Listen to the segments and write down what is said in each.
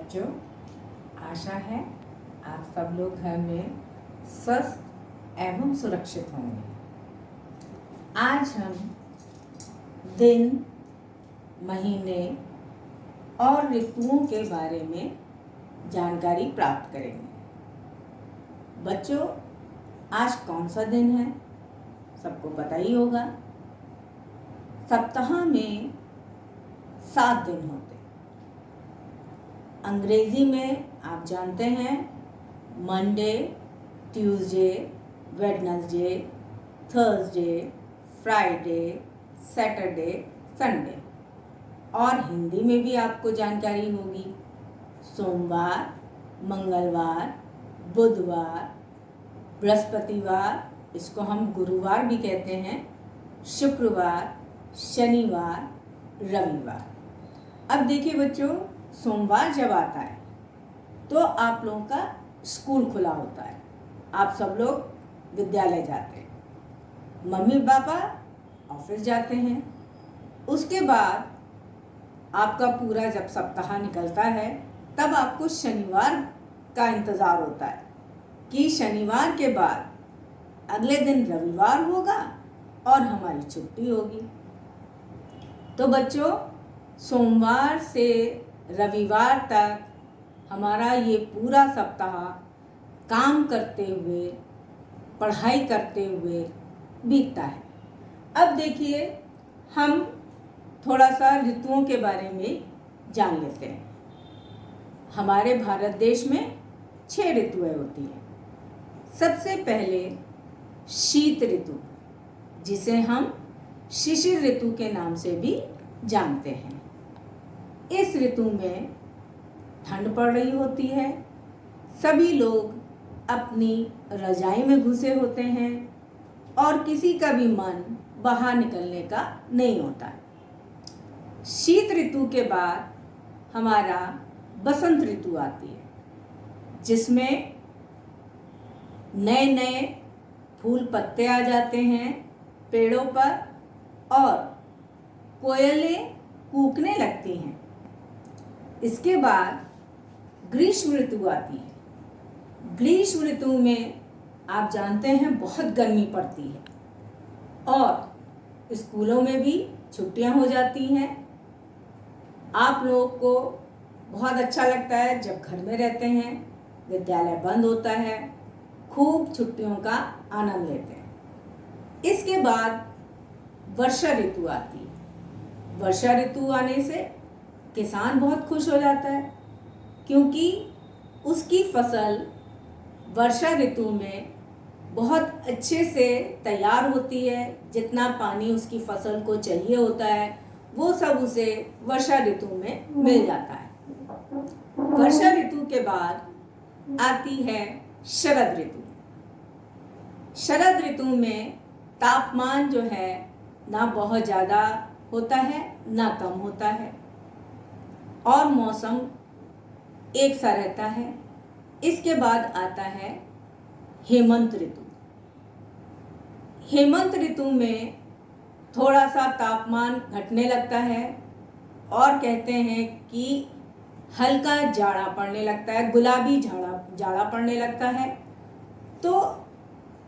बच्चों, आशा है आप सब लोग घर में स्वस्थ एवं सुरक्षित होंगे। आज हम दिन, महीने और ऋतुओं के बारे में जानकारी प्राप्त करेंगे। बच्चों, आज कौन सा दिन है? सबको पता ही होगा। सप्ताह में 7 दिन होते। अंग्रेजी में आप जानते हैं Monday, Tuesday, Wednesday, Thursday, Friday, Saturday, Sunday. और हिंदी में भी आपको जानकारी होगी सोमवार, मंगलवार, बुधवार, बृहस्पतिवार, इसको हम गुरुवार भी कहते हैं, शुक्रवार, शनिवार, रविवार। अब देखिए बच्चों, सोमवार जब आता है तो आप लोगों का स्कूल खुला होता है, आप सब लोग विद्यालय जाते हैं, मम्मी पापा ऑफिस जाते हैं। उसके बाद आपका पूरा जब सप्ताह निकलता है तब आपको शनिवार का इंतज़ार होता है कि शनिवार के बाद अगले दिन रविवार होगा और हमारी छुट्टी होगी। तो बच्चों, सोमवार से रविवार तक हमारा ये पूरा सप्ताह काम करते हुए, पढ़ाई करते हुए बीतता है। अब देखिए, हम थोड़ा सा ऋतुओं के बारे में जान लेते हैं। हमारे भारत देश में 6 ऋतुएं होती हैं। सबसे पहले शीत ऋतु, जिसे हम शिशिर ऋतु के नाम से भी जानते हैं। इस ऋतु में ठंड पड़ रही होती है, सभी लोग अपनी रजाई में घुसे होते हैं और किसी का भी मन बाहर निकलने का नहीं होता है। शीत ऋतु के बाद हमारा बसंत ऋतु आती है, जिसमें नए नए फूल पत्ते आ जाते हैं पेड़ों पर और कोयलें कूकने लगती हैं। इसके बाद ग्रीष्म ऋतु आती है। ग्रीष्म ऋतु में आप जानते हैं बहुत गर्मी पड़ती है और स्कूलों में भी छुट्टियां हो जाती हैं। आप लोगों को बहुत अच्छा लगता है जब घर में रहते हैं, विद्यालय बंद होता है, खूब छुट्टियों का आनंद लेते हैं। इसके बाद वर्षा ऋतु आती है। वर्षा ऋतु आने से किसान बहुत खुश हो जाता है, क्योंकि उसकी फसल वर्षा ऋतु में बहुत अच्छे से तैयार होती है। जितना पानी उसकी फसल को चाहिए होता है वो सब उसे वर्षा ऋतु में मिल जाता है। वर्षा ऋतु के बाद आती है शरद ऋतु। शरद ऋतु में तापमान जो है ना बहुत ज़्यादा होता है ना कम होता है और मौसम एक सा रहता है। इसके बाद आता है हेमंत ऋतु। हेमंत ऋतु में थोड़ा सा तापमान घटने लगता है और कहते हैं कि हल्का जाड़ा पड़ने लगता है, गुलाबी जाड़ा पड़ने लगता है। तो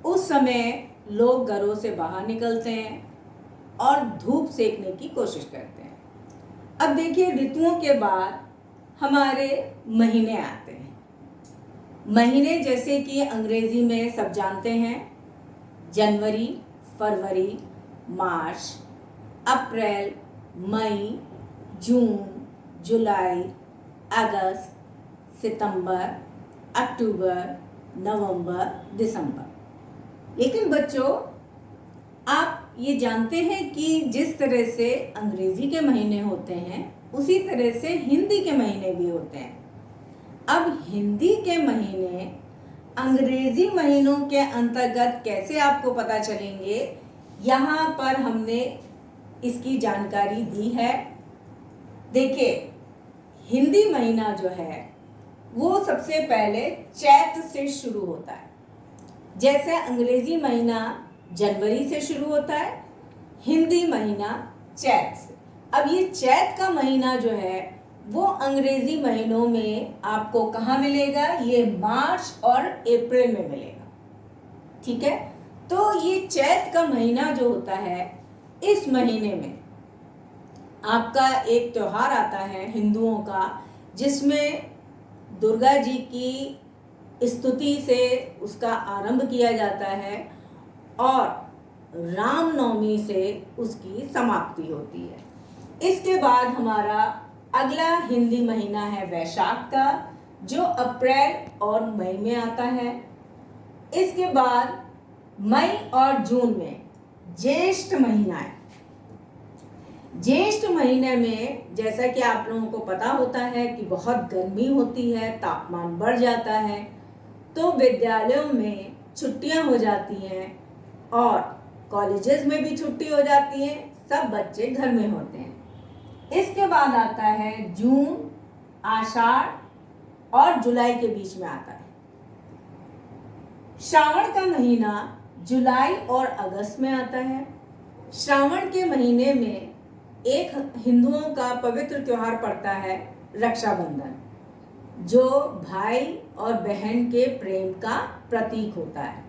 उस समय लोग घरों से बाहर निकलते हैं और धूप सेकने की कोशिश करते हैं। अब देखिए, ऋतुओं के बाद हमारे महीने आते हैं। महीने जैसे कि अंग्रेजी में सब जानते हैं जनवरी, फरवरी, मार्च, अप्रैल, मई, जून, जुलाई, अगस्त, सितंबर, अक्टूबर, नवंबर, दिसंबर। लेकिन बच्चों, आप ये जानते हैं कि जिस तरह से अंग्रेजी के महीने होते हैं उसी तरह से हिंदी के महीने भी होते हैं। अब हिंदी के महीने अंग्रेजी महीनों के अंतर्गत कैसे आपको पता चलेंगे, यहाँ पर हमने इसकी जानकारी दी है। देखिए, हिंदी महीना जो है वो सबसे पहले चैत से शुरू होता है। जैसे अंग्रेजी महीना जनवरी से शुरू होता है, हिंदी महीना चैत से। अब ये चैत का महीना जो है वो अंग्रेजी महीनों में आपको कहाँ मिलेगा? ये मार्च और अप्रैल में मिलेगा। ठीक है, तो ये चैत का महीना जो होता है, इस महीने में आपका एक त्योहार आता है हिंदुओं का, जिसमें दुर्गा जी की स्तुति से उसका आरंभ किया जाता है और रामनवमी से उसकी समाप्ति होती है। इसके बाद हमारा अगला हिंदी महीना है वैशाख का, जो अप्रैल और मई में आता है। इसके बाद मई और जून में ज्येष्ठ महीना है। ज्येष्ठ महीने में जैसा कि आप लोगों को पता होता है कि बहुत गर्मी होती है, तापमान बढ़ जाता है, तो विद्यालयों में छुट्टियां हो जाती हैं और कॉलेजेस में भी छुट्टी हो जाती है, सब बच्चे घर में होते हैं। इसके बाद आता है जून, आषाढ़ और जुलाई के बीच में आता है। श्रावण का महीना जुलाई और अगस्त में आता है। श्रावण के महीने में एक हिंदुओं का पवित्र त्योहार पड़ता है रक्षाबंधन, जो भाई और बहन के प्रेम का प्रतीक होता है।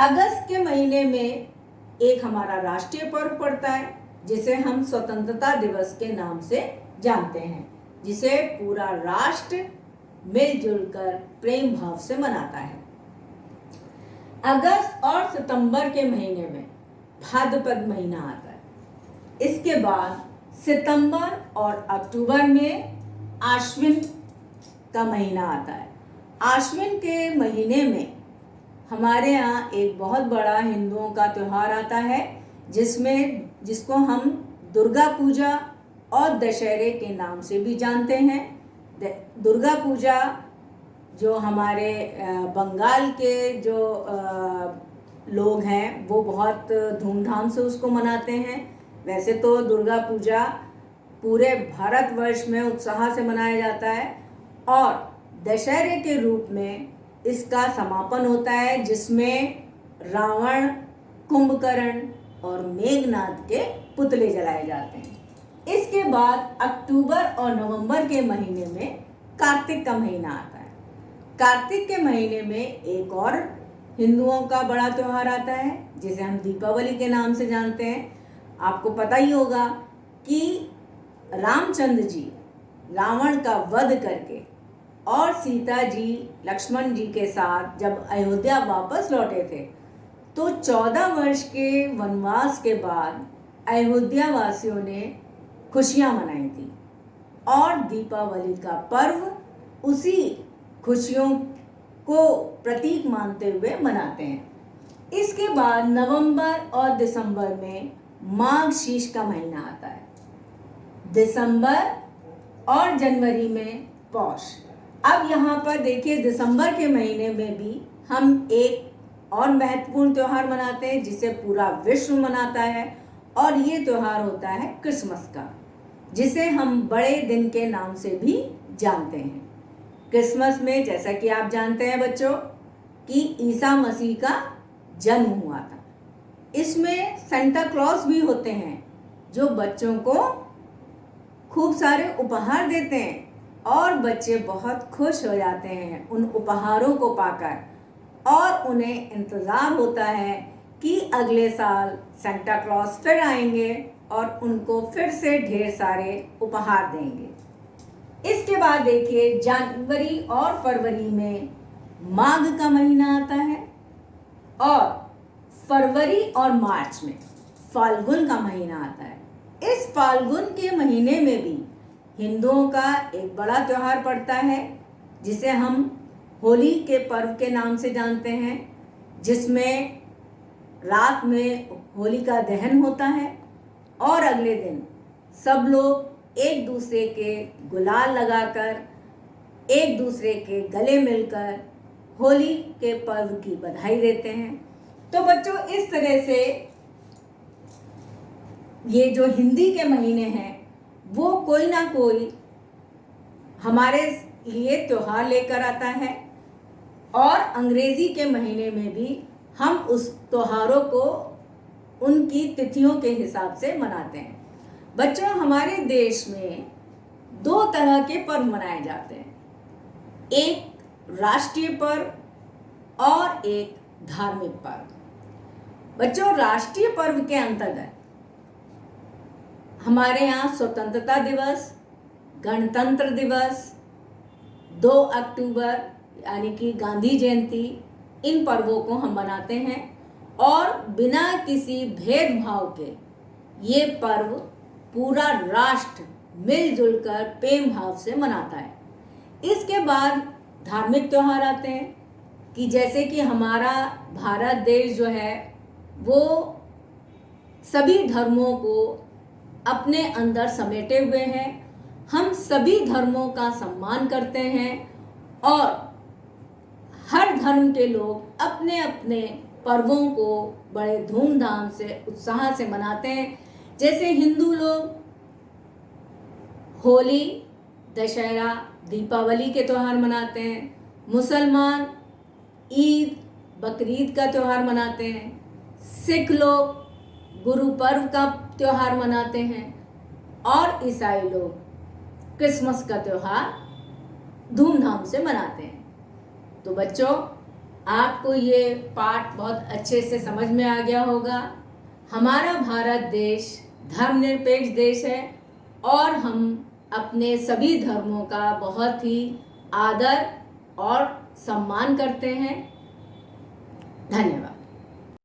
अगस्त के महीने में एक हमारा राष्ट्रीय पर्व पड़ता है, जिसे हम स्वतंत्रता दिवस के नाम से जानते हैं, जिसे पूरा राष्ट्र मिलजुल कर प्रेम भाव से मनाता है। अगस्त और सितंबर के महीने में भाद्रपद महीना आता है। इसके बाद सितंबर और अक्टूबर में आश्विन का महीना आता है। आश्विन के महीने में हमारे यहाँ एक बहुत बड़ा हिंदुओं का त्योहार आता है, जिसको हम दुर्गा पूजा और दशहरे के नाम से भी जानते हैं। दुर्गा पूजा जो हमारे बंगाल के जो लोग हैं वो बहुत धूमधाम से उसको मनाते हैं। वैसे तो दुर्गा पूजा पूरे भारतवर्ष में उत्साह से मनाया जाता है और दशहरे के रूप में इसका समापन होता है, जिसमें रावण, कुंभकर्ण और मेघनाद के पुतले जलाए जाते हैं। इसके बाद अक्टूबर और नवंबर के महीने में कार्तिक का महीना आता है। कार्तिक के महीने में एक और हिंदुओं का बड़ा त्योहार आता है, जिसे हम दीपावली के नाम से जानते हैं। आपको पता ही होगा कि रामचंद्र जी रावण का वध करके और सीता जी लक्ष्मण जी के साथ जब अयोध्या वापस लौटे थे, तो 14 वर्ष के वनवास के बाद अयोध्या वासियों ने खुशियां मनाई थी और दीपावली का पर्व उसी खुशियों को प्रतीक मानते हुए मनाते हैं। इसके बाद नवंबर और दिसंबर में माघ शीर्ष का महीना आता है। दिसंबर और जनवरी में पौष। अब यहाँ पर देखिए, दिसंबर के महीने में भी हम एक और महत्वपूर्ण त्योहार मनाते हैं, जिसे पूरा विश्व मनाता है, और ये त्योहार होता है क्रिसमस का, जिसे हम बड़े दिन के नाम से भी जानते हैं। क्रिसमस में जैसा कि आप जानते हैं बच्चों कि ईसा मसीह का जन्म हुआ था। इसमें सेंटा क्लॉज भी होते हैं, जो बच्चों को खूब सारे उपहार देते हैं और बच्चे बहुत खुश हो जाते हैं उन उपहारों को पाकर, और उन्हें इंतज़ार होता है कि अगले साल सेंटा क्लॉज फिर आएंगे और उनको फिर से ढेर सारे उपहार देंगे। इसके बाद देखिए, जनवरी और फरवरी में माघ का महीना आता है और फरवरी और मार्च में फाल्गुन का महीना आता है। इस फाल्गुन के महीने में भी हिंदुओं का एक बड़ा त्योहार पड़ता है, जिसे हम होली के पर्व के नाम से जानते हैं, जिसमें रात में होलिका दहन होता है और अगले दिन सब लोग एक दूसरे के गुलाल लगाकर, एक दूसरे के गले मिलकर होली के पर्व की बधाई देते हैं। तो बच्चों, इस तरह से ये जो हिंदी के महीने हैं वो कोई ना कोई हमारे लिए त्योहार लेकर आता है, और अंग्रेजी के महीने में भी हम उस त्योहारों को उनकी तिथियों के हिसाब से मनाते हैं। बच्चों, हमारे देश में दो तरह के पर्व मनाए जाते हैं, एक राष्ट्रीय पर्व और एक धार्मिक पर्व। बच्चों, राष्ट्रीय पर्व के अंतर्गत हमारे यहाँ स्वतंत्रता दिवस, गणतंत्र दिवस, 2 अक्टूबर यानी कि गांधी जयंती, इन पर्वों को हम मनाते हैं और बिना किसी भेदभाव के ये पर्व पूरा राष्ट्र मिलजुल कर प्रेम भाव से मनाता है। इसके बाद धार्मिक त्यौहार आते हैं कि जैसे कि हमारा भारत देश जो है वो सभी धर्मों को अपने अंदर समेटे हुए हैं। हम सभी धर्मों का सम्मान करते हैं और हर धर्म के लोग अपने अपने पर्वों को बड़े धूमधाम से उत्साह से मनाते हैं। जैसे हिंदू लोग होली, दशहरा, दीपावली के त्यौहार मनाते हैं, मुसलमान ईद, बकरीद का त्यौहार मनाते हैं, सिख लोग गुरु पर्व का त्यौहार मनाते हैं और ईसाई लोग क्रिसमस का त्यौहार धूमधाम से मनाते हैं। तो बच्चों, आपको ये पाठ बहुत अच्छे से समझ में आ गया होगा। हमारा भारत देश धर्मनिरपेक्ष देश है और हम अपने सभी धर्मों का बहुत ही आदर और सम्मान करते हैं। धन्यवाद।